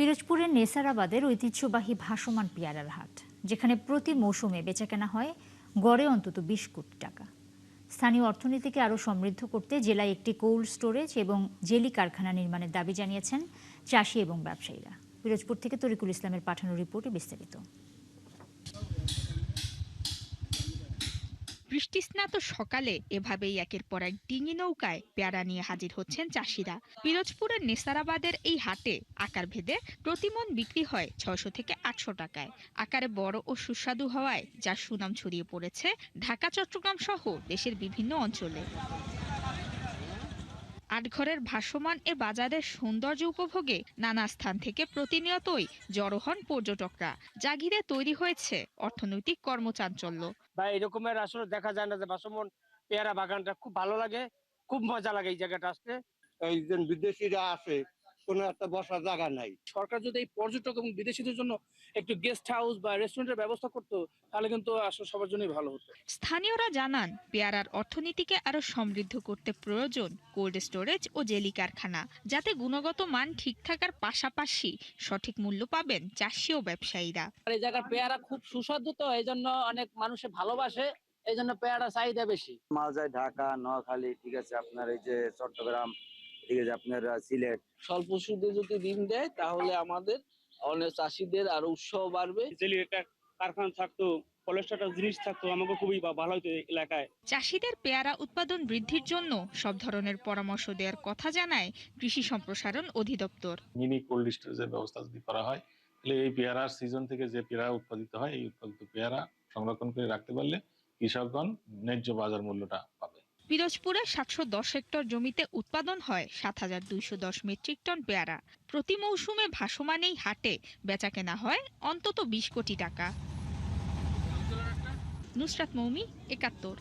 পিরোজপুরের নেসারাবাদের ঐতিহ্যবাহী ভাসমান পেয়ারার হাট, যেখানে প্রতি মৌসুমে বেচাকেনা হয় গড়ে অন্তত 20 কোটি টাকা। স্থানীয় অর্থনীতিকে আরও সমৃদ্ধ করতে জেলায় একটি কোল্ড স্টোরেজ এবং জেলি কারখানা নির্মাণের দাবি জানিয়েছেন চাষি এবং ব্যবসায়ীরা। পিরোজপুর থেকে তরিকুল ইসলামের পাঠানো রিপোর্টে বিস্তারিত। বৃষ্টিস্নাত সকালে এভাবেই একের পর এক ডিঙি নৌকায় পেয়ারা নিয়ে হাজির হচ্ছেন চাষিরা। পিরোজপুরের নেসারাবাদের এই হাটে আকার ভেদে প্রতিমন বিক্রি হয় 600 থেকে 800 টাকায়। আকারে বড় ও সুস্বাদু হওয়ায় যার সুনাম ছড়িয়ে পড়েছে ঢাকা, চট্টগ্রাম সহ দেশের বিভিন্ন অঞ্চলে। আটঘরের ভাসমান এ বাজারের সৌন্দর্য উপভোগে নানা স্থান থেকে প্রতিনিয়তই জড়ো হন পর্যটকরা, যা ঘিরে তৈরি হয়েছে অর্থনৈতিক কর্মচাঞ্চল্য। বা এরকমের আসলে দেখা যায় না যে ভাসমান পেয়ারা বাগানটা খুব ভালো লাগে, খুব মজা লাগে এই জায়গাটা আসতে। এই যে বিদেশিরা আসে, কোনো একটা বসার জায়গা নাই। সরকার যদি এই পর্যটক এবং বিদেশিদের জন্য একটু গেস্ট হাউস বা রেস্টুরেন্টের ব্যবস্থা করতো, তাহলে কিন্তু আসলে সবার জন্যই ভালো হতো। স্থানীয়রা জানান, পেয়ারার অর্থনীতিকে আরো সমৃদ্ধ করতে প্রয়োজন কোল্ড স্টোরেজ ও জেলি কারখানা, যাতে গুণগত মান ঠিক থাকার পাশাপাশি সঠিক মূল্য পাবেন চাষি ও ব্যবসায়ীরা। আর এই জায়গার পেয়ারা খুব সুস্বাদু, তো এই জন্য অনেক মানুষে ভালোবাসে, এই জন্য পেয়ারা চাহিদা বেশি। মাল যায় ঢাকা, নোয়াখালী, ঠিক আছে আপনার এই যে চট্টগ্রাম, ঠিক আছে আপনার সিলেট। স্বল্প সুদে যদি ঋণ দেয় তাহলে আমাদের অনেক চাষিদের আরো উৎসাহ বাড়বে। যদি একটা কারখানা থাকতো, পলিস্টারটা জিনিস থাকতো, আমাকে খুবই ভালো হতো এলাকায়। চাষিদের পেয়ারা উৎপাদন বৃদ্ধির জন্য সব ধরনের পরামর্শ দেওয়ার কথা জানায় কৃষি সম্প্রসারণ অধিদপ্তর। মিনি কোল্ড স্টোরেজের ব্যবস্থা যদি করা হয়, তাহলে এই পেয়ারার সিজন থেকে যে পেয়ারা উৎপাদিত হয়, এই উৎপাদিত পেয়ারা সংরক্ষণ করে রাখতে পারলে কৃষকগণ ন্যায্য বাজার মূল্যটা পাবে। পিরোজপুরে 710 হেক্টর জমিতে উৎপাদন হয় 7210 মেট্রিক টন পেয়ারা। প্রতি মৌসুমে ভাসমান এই হাটে বেচাকেনা হয় অন্তত 20 কোটি টাকা। নুসরাত মৌমি, 71।